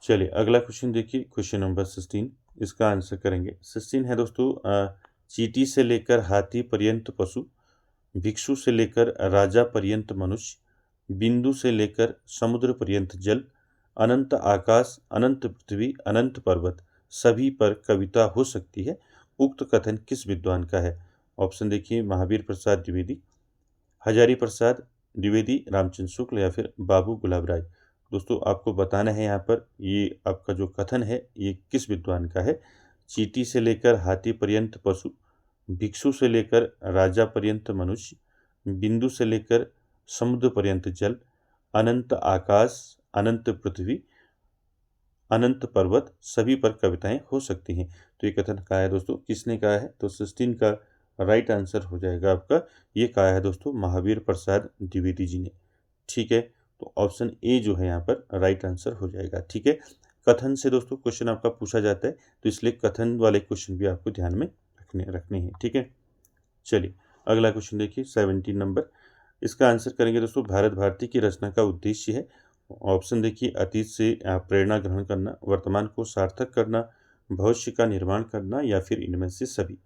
चलिए अगला क्वेश्चन देखिए, क्वेश्चन नंबर 16, इसका आंसर करेंगे। 16 है दोस्तों, चींटी से लेकर हाथी पर्यंत पशु, भिक्षु से लेकर राजा पर्यंत मनुष्य, बिंदु से लेकर समुद्र पर्यंत जल, अनंत आकाश, अनंत पृथ्वी, अनंत पर्वत, सभी पर कविता हो सकती है, उक्त कथन किस विद्वान का है? ऑप्शन देखिए, महावीर प्रसाद द्विवेदी, हजारी प्रसाद द्विवेदी, रामचंद्र शुक्ल, या फिर बाबू गुलाब राय। दोस्तों आपको बताना है यहाँ पर ये आपका जो कथन है ये किस विद्वान का है। चींटी से लेकर हाथी पर्यंत पशु, भिक्षु से लेकर राजा पर्यंत मनुष्य, बिंदु से लेकर समुद्र पर्यंत जल, अनंत आकाश, अनंत पृथ्वी, अनंत पर्वत, सभी पर कविताएं हो सकती हैं। तो ये कथन कहा है दोस्तों, किसने कहा है? तो 16 का राइट आंसर हो जाएगा आपका, ये कहा है दोस्तों महावीर प्रसाद द्विवेदी जी ने। ठीक है, तो ऑप्शन ए जो है यहाँ पर राइट आंसर हो जाएगा। ठीक है, कथन से दोस्तों क्वेश्चन आपका पूछा जाता है, तो इसलिए कथन वाले क्वेश्चन भी आपको ध्यान में रखने हैं। ठीक है, चलिए अगला क्वेश्चन देखिए, 17 नंबर, इसका आंसर करेंगे दोस्तों, भारत भारती की रचना का उद्देश्य है। ऑप्शन देखिए, अतीत से प्रेरणा ग्रहण करना, वर्तमान को सार्थक करना, भविष्य का निर्माण करना, या फिर इनमें से सभी।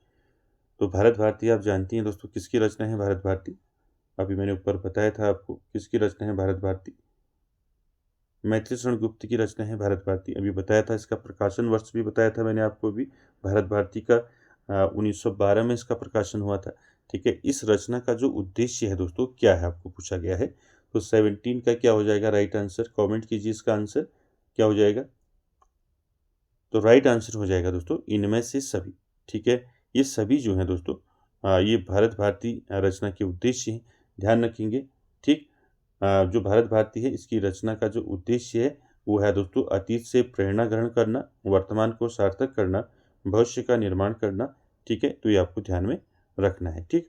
तो भारत भारती आप जानती हैं दोस्तों किसकी रचना है भारत भारती? अभी मैंने ऊपर बताया था आपको किसकी रचना है भारत भारती, मैथिली शरण गुप्त की रचना है भारत भारती। अभी बताया था, इसका प्रकाशन वर्ष भी बताया था मैंने आपको भी, भारत भारती का 1912 में इसका प्रकाशन हुआ था। ठीक है, इस रचना का जो उद्देश्य है दोस्तों क्या है आपको पूछा गया है। तो 17 का क्या हो जाएगा राइट आंसर? कमेंट कीजिए इसका आंसर क्या हो जाएगा। तो राइट आंसर हो जाएगा दोस्तों इनमें से सभी। ठीक है, ये सभी जो हैं दोस्तों ये भारत भारती रचना के उद्देश्य हैं, ध्यान रखेंगे। ठीक, जो भारत भारती है इसकी रचना का जो उद्देश्य है वो है दोस्तों अतीत से प्रेरणा ग्रहण करना, वर्तमान को सार्थक करना, भविष्य का निर्माण करना, ठीक है, तो ये आपको ध्यान में रखना है। ठीक,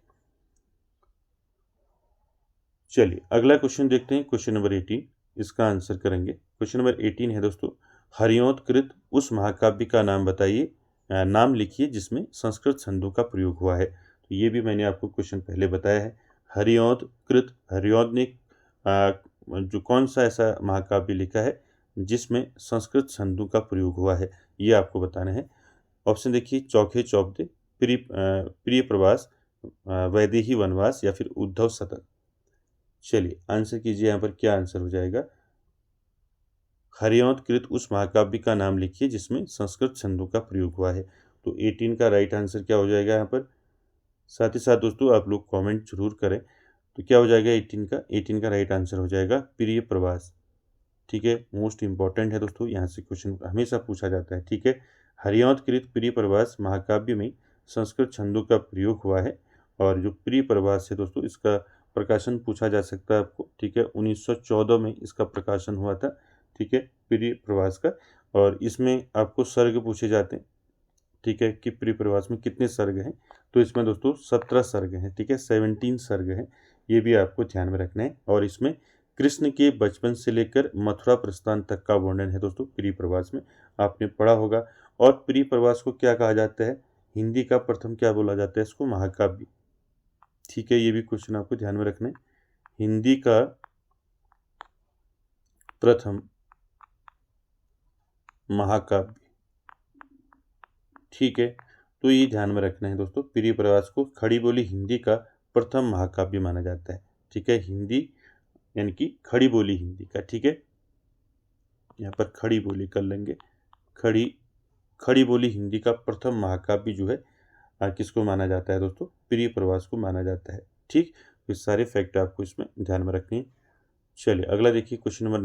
चलिए अगला क्वेश्चन देखते हैं, क्वेश्चन नंबर 18, इसका आंसर करेंगे। क्वेश्चन नंबर 18 है दोस्तों, हरिऔध उस महाकाव्य का नाम बताइए, नाम लिखिए जिसमें संस्कृत छंदों का प्रयोग हुआ है। तो ये भी मैंने आपको क्वेश्चन पहले बताया है। हरिऔध ने जो कौन सा ऐसा महाकाव्य लिखा है जिसमें संस्कृत छंदों का प्रयोग हुआ है, ये आपको बताना है। ऑप्शन देखिए, चौखे चौपदे, प्रिय प्रवास, वैदेही वनवास या फिर उद्धव शतक। चलिए आंसर कीजिए, यहाँ पर क्या आंसर हो जाएगा। हरिऔध उस महाकाव्य का नाम लिखिए जिसमें संस्कृत छंदों का प्रयोग हुआ है। तो 18 का राइट आंसर क्या हो जाएगा यहाँ पर। साथ ही साथ दोस्तों आप लोग कमेंट जरूर करें। तो क्या हो जाएगा 18 का राइट आंसर हो जाएगा प्रिय प्रवास। ठीक है, मोस्ट इंपॉर्टेंट है दोस्तों, यहाँ से क्वेश्चन हमेशा पूछा जाता है। ठीक है, हरिऔध प्रिय प्रवास महाकाव्य में संस्कृत छंदों का प्रयोग हुआ है। और जो प्रिय प्रवास है दोस्तों, इसका प्रकाशन पूछा जा सकता है आपको। ठीक है, 1914 में इसका प्रकाशन हुआ था। ठीक है, प्रिय प्रवास का। और इसमें आपको सर्ग पूछे जाते हैं। ठीक है, कि प्रिय प्रवास में कितने सर्ग हैं, तो इसमें दोस्तों 17 सर्ग हैं। ठीक है, 17 सर्ग हैं, ये भी आपको ध्यान में रखना है। और इसमें कृष्ण के बचपन से लेकर मथुरा प्रस्थान तक का वर्णन है दोस्तों प्रिय प्रवास में, आपने पढ़ा होगा। और प्रिय प्रवास को क्या कहा जाता है, हिंदी का प्रथम क्या बोला जाता है इसको, महाकाव्य। ठीक है, ये भी क्वेश्चन आपको ध्यान में रखना है, हिंदी का प्रथम महाकाव्य। ठीक है, तो ये ध्यान में रखना है दोस्तों, प्रिय प्रवास को खड़ी बोली हिंदी का प्रथम महाकाव्य माना जाता है। ठीक है, हिंदी यानी कि खड़ी बोली हिंदी का। ठीक है, यहाँ पर खड़ी बोली कर लेंगे, खड़ी बोली हिंदी का प्रथम महाकाव्य जो है किसको माना जाता है दोस्तों, प्रिय प्रवास को माना जाता है। ठीक, तो ये सारे फैक्ट आपको इसमें ध्यान में रखने हैं। चलिए अगला देखिए, क्वेश्चन नंबर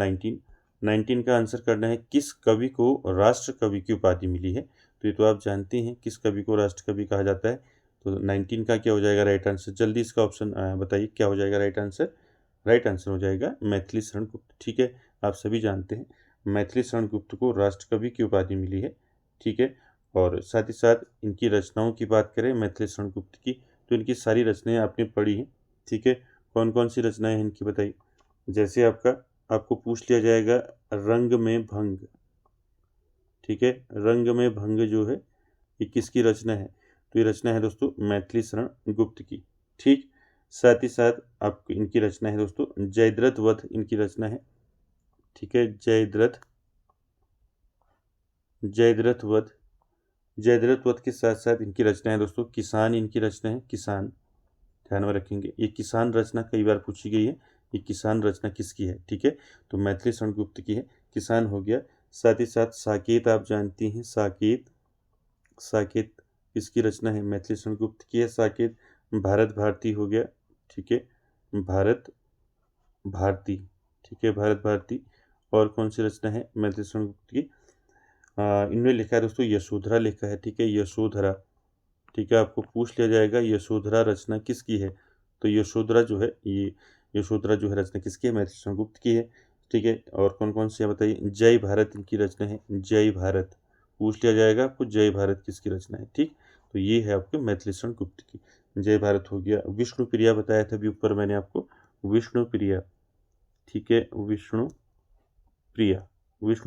19 का आंसर करना है, किस कवि को राष्ट्र कवि की उपाधि मिली है। तो ये तो आप जानते हैं किस कवि को राष्ट्र कवि कहा जाता है। तो 19 का क्या हो जाएगा राइट आंसर, जल्दी इसका ऑप्शन बताइए क्या हो जाएगा राइट आंसर। राइट आंसर हो जाएगा मैथिली शरण गुप्त। ठीक है, आप सभी जानते हैं मैथिली शरण गुप्त को राष्ट्र कवि की उपाधि मिली है। ठीक है, और साथ ही साथ इनकी रचनाओं की बात करें मैथिली शरण गुप्त की, तो इनकी सारी रचनाएं आपने पढ़ी हैं। ठीक है, कौन कौन सी रचनाएं हैं इनकी बताइए। जैसे आपको पूछ लिया जाएगा रंग में भंग। ठीक है, रंग में भंग जो है ये किसकी रचना है, तो ये रचना है दोस्तों मैथिली शरण गुप्त की। ठीक, साथ ही साथ आपको इनकी रचना है दोस्तों जयद्रथ वध, इनकी रचना है। ठीक है, जयद्रथ वध के साथ साथ इनकी रचना है दोस्तों किसान, इनकी रचना है किसान। ध्यान में रखेंगे, ये किसान रचना कई बार पूछी गई है, ये किसान रचना किसकी है। ठीक है, तो मैथिली शरण गुप्त की है, किसान हो गया। साथ ही साथ साकेत आप जानती हैं, साकेत किसकी रचना है, मैथिली शरण गुप्त की है साकेत। भारत भारती हो गया। ठीक है, भारत भारती। ठीक है, भारत भारती। और कौन सी रचना है मैथिली शरण गुप्त की, इनमें लिखा है दोस्तों यशोधरा लिखा है। ठीक है, यशोधरा। ठीक है, आपको पूछ लिया जाएगा यशोधरा रचना किसकी है, तो यशोधरा जो है रचना किसकी है, मैथिली शरण गुप्त की है। ठीक है, और कौन कौन सी है बताइए, जय भारत इनकी रचना है, जय भारत पूछ लिया जाएगा आपको, जय भारत किसकी रचना है। ठीक, तो ये है आपके मैथिली शरण गुप्त की, जय भारत हो गया। विष्णु प्रिया बताया था अभी ऊपर मैंने आपको, विष्णु प्रिया। ठीक है, विष्णु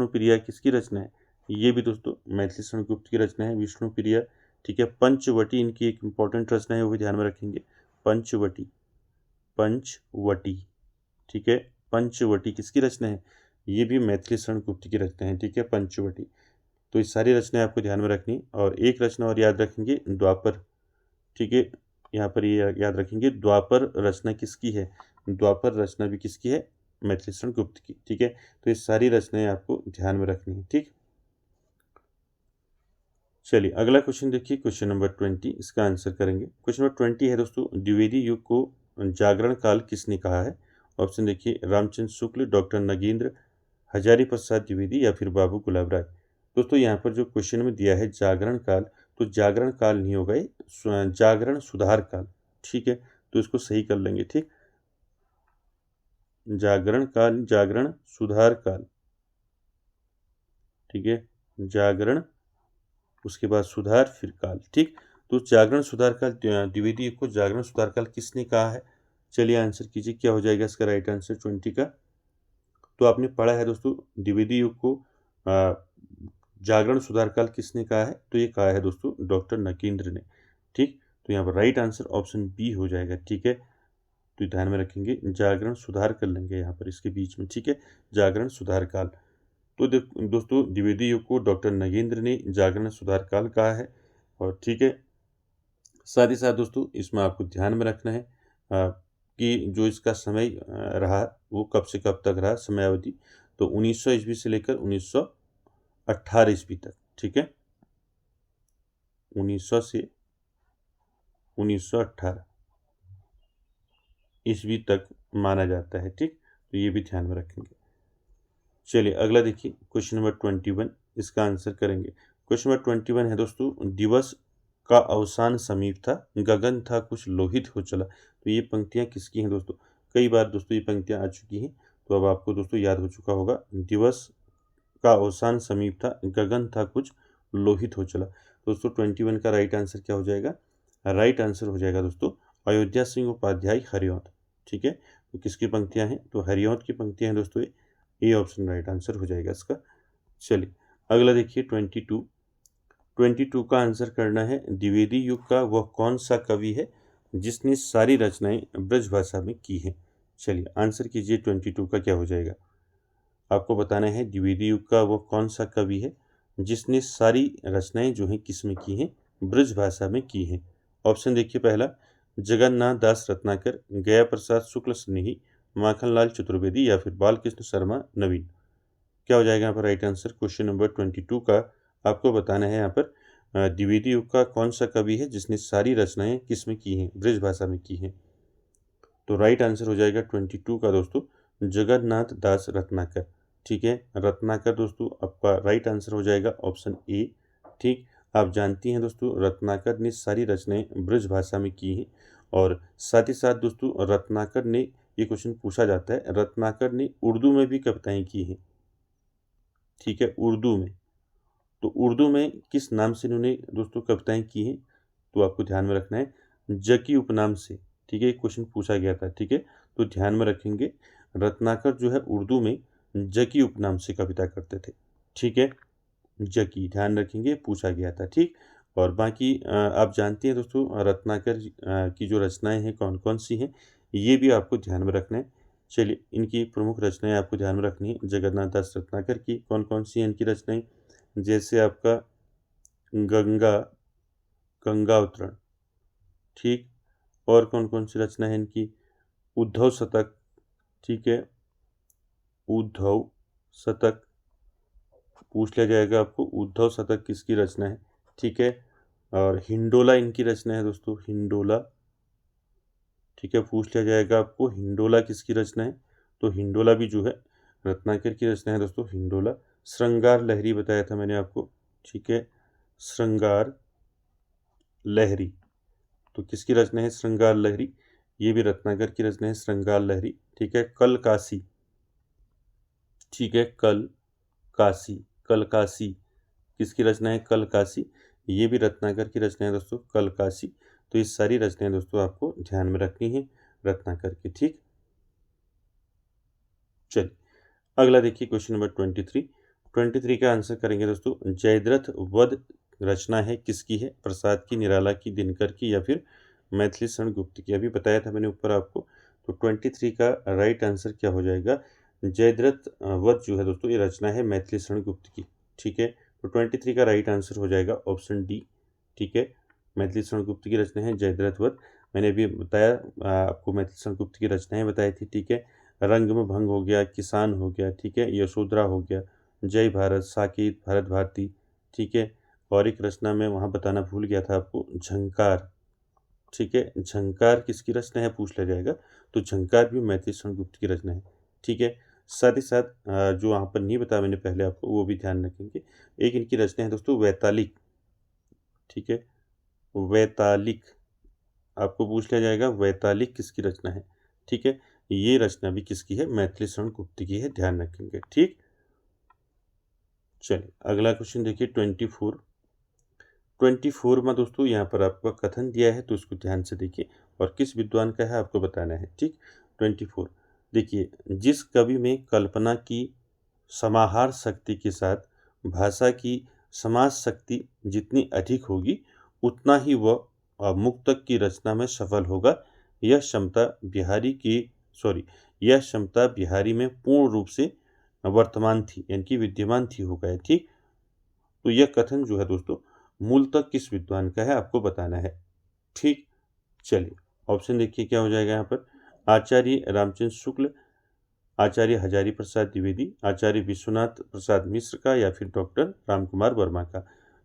प्रिया किसकी रचना है, ये भी दोस्तों मैथिली शरण गुप्त की रचना है, विष्णु प्रिया। ठीक है, पंचवटी इनकी एक इंपॉर्टेंट रचना है, वो भी ध्यान में रखेंगे, पंचवटी। ठीक है, पंचवटी किसकी रचना है, ये भी मैथिली शरण गुप्त की रचना है। ठीक है, पंचवटी। तो ये सारी रचनाएं आपको ध्यान में रखनी, और एक रचना और याद रखेंगे, द्वापर। ठीक है, यहाँ पर ये याद रखेंगे द्वापर रचना किसकी है, द्वापर रचना भी किसकी है, मैथिली शरण गुप्त की। ठीक है, तो ये सारी रचनाएं आपको ध्यान में रखनी है। ठीक, चलिए अगला क्वेश्चन देखिए, क्वेश्चन नंबर 20, इसका आंसर करेंगे। क्वेश्चन नंबर 20 है दोस्तों, द्विवेदी युग को जागरण काल किसने कहा है। ऑप्शन देखिए, रामचंद्र शुक्ल, डॉक्टर नगेंद्र, हजारी प्रसाद द्विवेदी या फिर बाबू गुलाब राय। दोस्तों यहाँ पर जो क्वेश्चन में दिया है जागरण काल, तो जागरण काल नहीं होगा, ये जागरण सुधार काल। ठीक है, तो इसको सही कर लेंगे। ठीक, जागरण काल, जागरण सुधार काल। ठीक है, जागरण उसके बाद सुधार फिर काल। ठीक, तो जागरण सुधार काल, द्विवेदी युग को जागरण सुधार काल किसने कहा है? चलिए आंसर कीजिए, क्या हो जाएगा इसका राइट आंसर 20 का? तो आपने पढ़ा है दोस्तों, द्विवेदी युग को जागरण सुधार काल किसने कहा है? तो ये कहा है दोस्तों डॉक्टर नकेंद्र ने। ठीक, तो यहाँ पर राइट आंसर ऑप्शन बी हो जाएगा। ठीक है, तो ध्यान में रखेंगे, जागरण सुधार कर लेंगे यहाँ पर इसके बीच में। ठीक है, जागरण सुधार काल। तो दोस्तों द्विवेदी युग को डॉक्टर नगेंद्र ने जागरण सुधार काल कहा है। और ठीक है, साथ ही साथ दोस्तों इसमें आपको ध्यान में रखना है कि जो इसका समय रहा वो कब से कब तक रहा, समयावधि, तो 1900 ईस्वी से लेकर 1918 ईस्वी तक। ठीक है, 1900 से 1918 ईस्वी तक माना जाता है। ठीक, तो ये भी ध्यान में रखेंगे। चलिए अगला देखिए, क्वेश्चन नंबर 21, इसका आंसर करेंगे। क्वेश्चन नंबर 21 है दोस्तों, दिवस का अवसान समीप था, गगन था कुछ लोहित हो चला। तो ये पंक्तियां किसकी हैं दोस्तों? कई बार दोस्तों ये पंक्तियां आ चुकी हैं, तो अब आपको दोस्तों याद हो चुका होगा। दिवस का अवसान समीप था, गगन था कुछ लोहित हो चला। दोस्तों 21 का राइट आंसर क्या हो जाएगा? राइट आंसर हो जाएगा दोस्तों अयोध्या सिंह उपाध्याय हरिऔध। ठीक है, तो किसकी पंक्तियां हैं? तो हरिऔध की पंक्तियां हैं दोस्तों। ए ऑप्शन राइट आंसर हो जाएगा इसका। चलिए अगला देखिए 22 का आंसर करना है। द्विवेदी युग का वह कौन सा कवि है जिसने सारी रचनाएं ब्रज भाषा में की हैं? चलिए आंसर कीजिए, 22 का क्या हो जाएगा? आपको बताना है द्विवेदी युग का वह कौन सा कवि है जिसने सारी रचनाएं जो हैं किस में की हैं? ब्रज भाषा में की हैं। ऑप्शन देखिए, पहला जगन्नाथ दास रत्नाकर, गया प्रसाद शुक्ल स्नेही, माखनलाल चतुर्वेदी, या फिर बालकृष्ण शर्मा नवीन। क्या हो जाएगा यहाँ पर राइट आंसर? क्वेश्चन नंबर 22 का आपको बताना है यहाँ पर द्विवेदी युग का कौन सा कवि है जिसने सारी रचनाएं किस में की हैं? ब्रज भाषा में की हैं। तो राइट आंसर हो जाएगा 22 का दोस्तों जगन्नाथ दास रत्नाकर। ठीक है, रत्नाकर दोस्तों आपका राइट आंसर हो जाएगा ऑप्शन ए। ठीक, आप जानती हैं दोस्तों रत्नाकर ने सारी रचनाएं ब्रज भाषा में की हैं। और साथ ही साथ दोस्तों रत्नाकर ने, ये क्वेश्चन पूछा जाता है, रत्नाकर ने उर्दू में भी कविताएं की हैं। ठीक है, उर्दू में, तो उर्दू में किस नाम से इन्होंने दोस्तों कविताएं की हैं? तो आपको ध्यान में रखना है, जकी उपनाम से। ठीक है, क्वेश्चन पूछा गया था। ठीक है, तो ध्यान में रखेंगे, रत्नाकर जो है उर्दू में जकी उपनाम से कविता करते थे। ठीक है, जकी, ध्यान रखेंगे, पूछा गया था। ठीक, और बाकी आप जानते हैं दोस्तों रत्नाकर की जो रचनाएं हैं कौन कौन सी हैं, ये भी आपको ध्यान में रखना है। चलिए इनकी प्रमुख रचनाएं आपको ध्यान में रखनी है। जगन्नाथ दास रत्नाकर की कौन कौन सी हैं इनकी रचनाएं? जैसे आपका गंगा, गंगावतरण। ठीक, और कौन कौन सी रचना है इनकी? उद्धव शतक। ठीक है, उद्धव शतक पूछ लिया जाएगा आपको, उद्धव शतक किसकी रचना है? ठीक है, और हिंडोला इनकी रचना है दोस्तों, हिंडोला। ठीक है, पूछ लिया जाएगा आपको हिंडोला किसकी रचना है? तो हिंडोला भी जो है रत्नाकर की रचना है दोस्तों, हिंडोला। श्रृंगार लहरी बताया था मैंने आपको। ठीक है, श्रृंगार लहरी, तो किसकी रचना है श्रृंगार लहरी? ये भी रत्नाकर की रचना है, श्रृंगार लहरी। ठीक है, कल काशी। ठीक है, कल काशी, कल काशी किसकी रचना है? कल काशी, ये भी रत्नाकर की रचना है दोस्तों, कल काशी। तो ये सारी रचनाएं दोस्तों आपको ध्यान में रखनी है रत्नाकर की। ठीक, चलिए अगला देखिए क्वेश्चन नंबर 23 का आंसर करेंगे दोस्तों। जयद्रथ वध रचना है किसकी है? प्रसाद की, निराला की, दिनकर की, या फिर मैथिली शरण गुप्त की? अभी बताया था मैंने ऊपर आपको। तो 23 का राइट आंसर क्या हो जाएगा? जयद्रथ वध जो है दोस्तों ये रचना है मैथिली शरण गुप्त की। ठीक है, तो 23 का राइट आंसर हो जाएगा ऑप्शन डी। ठीक है, मैथिली शरण गुप्त की रचना है जयद्रथ वध। मैंने अभी बताया आपको मैथिली शरण गुप्त की रचनाएं बताई थी। ठीक है, रंग में भंग हो गया, किसान हो गया, ठीक है, यशोधरा हो गया, जय भारत, साकेत, भारत भारती। ठीक है, और एक रचना में वहाँ बताना भूल गया था आपको, झंकार। ठीक है, झंकार किसकी रचना है पूछ लिया जाएगा, तो झंकार भी मैथिली शरण गुप्त की रचना है। ठीक है, साथ ही साथ जो वहाँ पर नहीं बताया मैंने पहले आपको, वो भी ध्यान रखेंगे। एक इनकी रचना है दोस्तों वैतालिक। ठीक है, वैतालिक आपको पूछ लिया जाएगा, वैतालिक किसकी रचना है? ठीक है, ये रचना भी किसकी है? मैथिली शरण गुप्त की है, ध्यान रखेंगे। ठीक, चलिए अगला क्वेश्चन देखिए 24। 24 में दोस्तों यहाँ पर आपका कथन दिया है, तो इसको ध्यान से देखिए और किस विद्वान का है आपको बताना है। ठीक, 24 देखिए, जिस कवि में कल्पना की समाहार शक्ति के साथ भाषा की समाज शक्ति जितनी अधिक होगी, उतना ही वह मुक्तक की रचना में सफल होगा। यह क्षमता यह क्षमता बिहारी में पूर्ण रूप से वर्तमान थी, यानी कि विद्यमान थी हो गया। ठीक, तो यह कथन जो है दोस्तों मूलतः किस विद्वान का है आपको बताना है। ठीक, चलिए ऑप्शन देखिए क्या हो जाएगा यहाँ पर। आचार्य रामचंद्र शुक्ल, आचार्य हजारी प्रसाद द्विवेदी, आचार्य विश्वनाथ प्रसाद मिश्र का, या फिर डॉक्टर रामकुमार वर्मा का।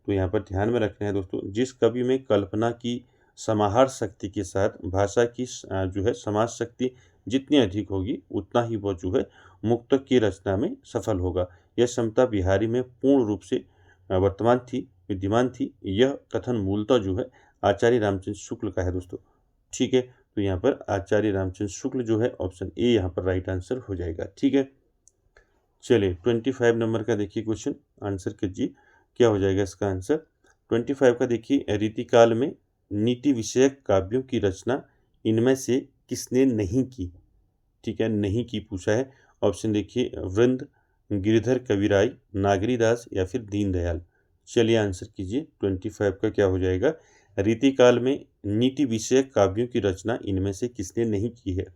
तो यहाँ पर ध्यान में रखना है दोस्तों, जिस कवि में कल्पना की समाहार शक्ति के साथ भाषा की जो है समाज शक्ति जितनी अधिक होगी, उतना ही वह जो है मुक्तक की रचना में सफल होगा। यह क्षमता बिहारी में पूर्ण रूप से विद्यमान थी। यह कथन मूलतः जो है आचार्य रामचंद्र शुक्ल का है दोस्तों। ठीक है, तो यहाँ पर आचार्य रामचंद्र शुक्ल जो है ऑप्शन ए यहाँ पर राइट आंसर हो जाएगा। ठीक है, चलिए 25 नंबर का देखिए क्वेश्चन, आंसर कीजिए क्या हो जाएगा इसका आंसर। 25 का देखिए, रीतिकाल में नीति विषयक काव्यों की रचना इनमें से किसने नहीं की। ठीक है, नहीं की पूछा है। ऑप्शन देखिए, वृंद, गिरिधर कविराय, नागरीदास, या फिर दीनदयाल। चलिए आंसर कीजिए 25 का क्या हो जाएगा। रीतिकाल में नीति विषयक काव्यों की रचना इनमें से किसने नहीं की है।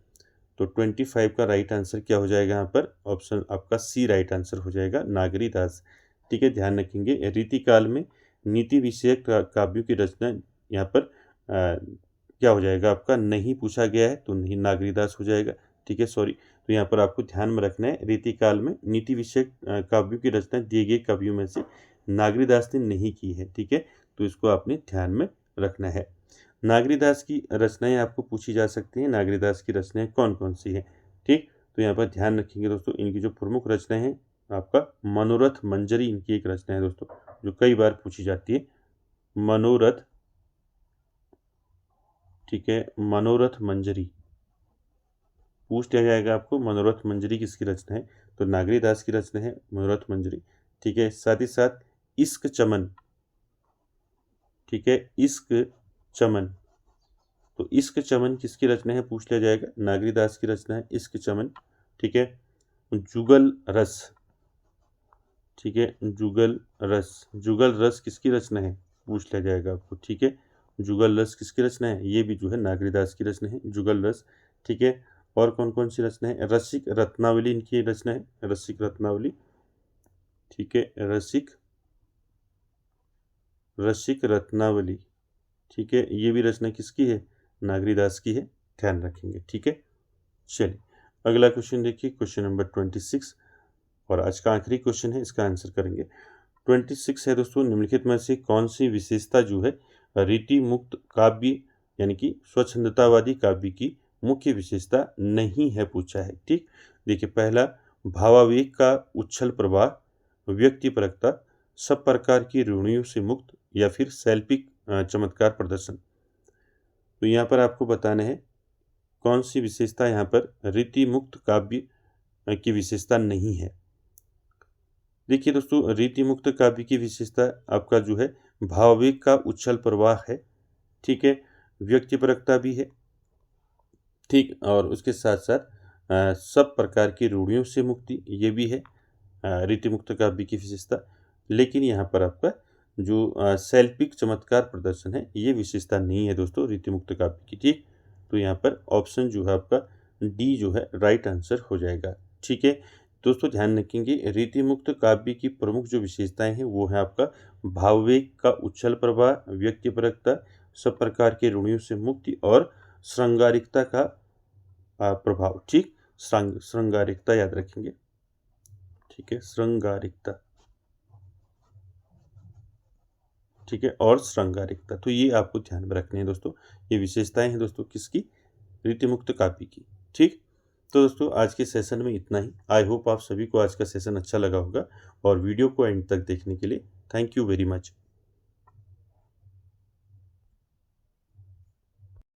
तो 25 का राइट आंसर क्या हो जाएगा यहाँ पर, ऑप्शन आपका सी राइट आंसर हो जाएगा, नागरीदास। ठीक है, ध्यान रखेंगे रीतिकाल में नीति विषयक काव्यों की रचना यहाँ पर क्या हो जाएगा आपका, नहीं पूछा गया है, तो नहीं नागरीदास हो जाएगा। ठीक है, सॉरी, तो यहाँ पर आपको ध्यान में रखना है रीतिकाल में नीति विषयक काव्यों की रचना दिए गए कवियों में से नागरीदास ने नहीं की है। ठीक है, तो इसको आपने ध्यान में रखना है। नागरीदास की रचनाएं आपको पूछी जा सकती हैं, नागरीदास की रचनाएं कौन कौन सी हैं। ठीक, तो यहाँ पर ध्यान रखेंगे दोस्तों, इनकी जो प्रमुख रचनाएं हैं आपका मनोरथ मंजरी इनकी एक रचना है दोस्तों, जो कई बार पूछी जाती है, मनोरथ। ठीक है, मनोरथ मंजरी पूछ लिया जाएगा आपको, मनोरथ मंजरी किसकी रचना है, तो नागरीदास की रचना है मनोरथ मंजरी। ठीक है, साथ ही साथ इश्क चमन। ठीक है, इश्क चमन, तो इश्क चमन किसकी रचना है पूछ लिया जाएगा, नागरीदास की रचना है इश्क चमन। ठीक है, जुगल रस। ठीक है, जुगल रस किसकी रचना है पूछ लिया जाएगा आपको। ठीक है, जुगल रस किसकी रचना है, ये भी जो है नागरीदास की रचना है जुगल रस। ठीक है, और कौन कौन सी रचना है, रसिक रत्नावली इनकी रचना है, रसिक रत्नावली। ठीक है, रसिक रत्नावली। ठीक है, ये भी रचना किसकी है, नागरीदास की है, ध्यान रखेंगे। ठीक है, चलिए अगला क्वेश्चन देखिए, क्वेश्चन नंबर 26 और आज का आखिरी क्वेश्चन है, इसका आंसर करेंगे। 26 है दोस्तों, निम्नलिखित में से कौन सी विशेषता जो है रीति मुक्त काव्य यानी कि स्वच्छंदतावादी काव्य की मुख्य विशेषता नहीं है पूछा है। ठीक, देखिए पहला, भावावेग का उच्छल प्रवाह, व्यक्तिपरकता, सब प्रकार की रूढ़ियों से मुक्त, या फिर शैल्पिक चमत्कार प्रदर्शन। तो यहाँ पर आपको बताना है कौन सी विशेषता यहाँ पर रीति मुक्त काव्य की विशेषता नहीं है। देखिए दोस्तों, रीति मुक्त काव्य की विशेषता आपका जो है भावावेग का उच्छल प्रवाह है। ठीक है, व्यक्तिपरकता भी है। ठीक, और उसके साथ साथ सब प्रकार की रूढ़ियों से मुक्ति, ये भी है रीति मुक्त काव्य की विशेषता। लेकिन यहाँ पर आपका जो शैल्पिक चमत्कार प्रदर्शन है, ये विशेषता नहीं है दोस्तों रीति मुक्त काव्य की। ठीक, तो यहाँ पर ऑप्शन जो है आपका डी जो है राइट आंसर हो जाएगा। ठीक है दोस्तों, ध्यान रखेंगे रीति मुक्त काव्य की प्रमुख जो विशेषताएं हैं वो है आपका भाववेग का उच्छल प्रवाह, व्यक्तिपरकता, सब प्रकार के रूढ़ियों से मुक्ति, और श्रृंगारिकता का प्रभाव। ठीक, श्रृंगारिकता याद रखेंगे। ठीक है, श्रृंगारिकता। ठीक है, और श्रृंगारिकता, तो ये आपको ध्यान में रखनी है दोस्तों, ये विशेषताएं हैं दोस्तों किसकी, रीति मुक्त काव्य की। ठीक, तो दोस्तों आज के सेशन में इतना ही। आई होप आप सभी को आज का सेशन अच्छा लगा होगा, और वीडियो को एंड तक देखने के लिए थैंक यू वेरी मच।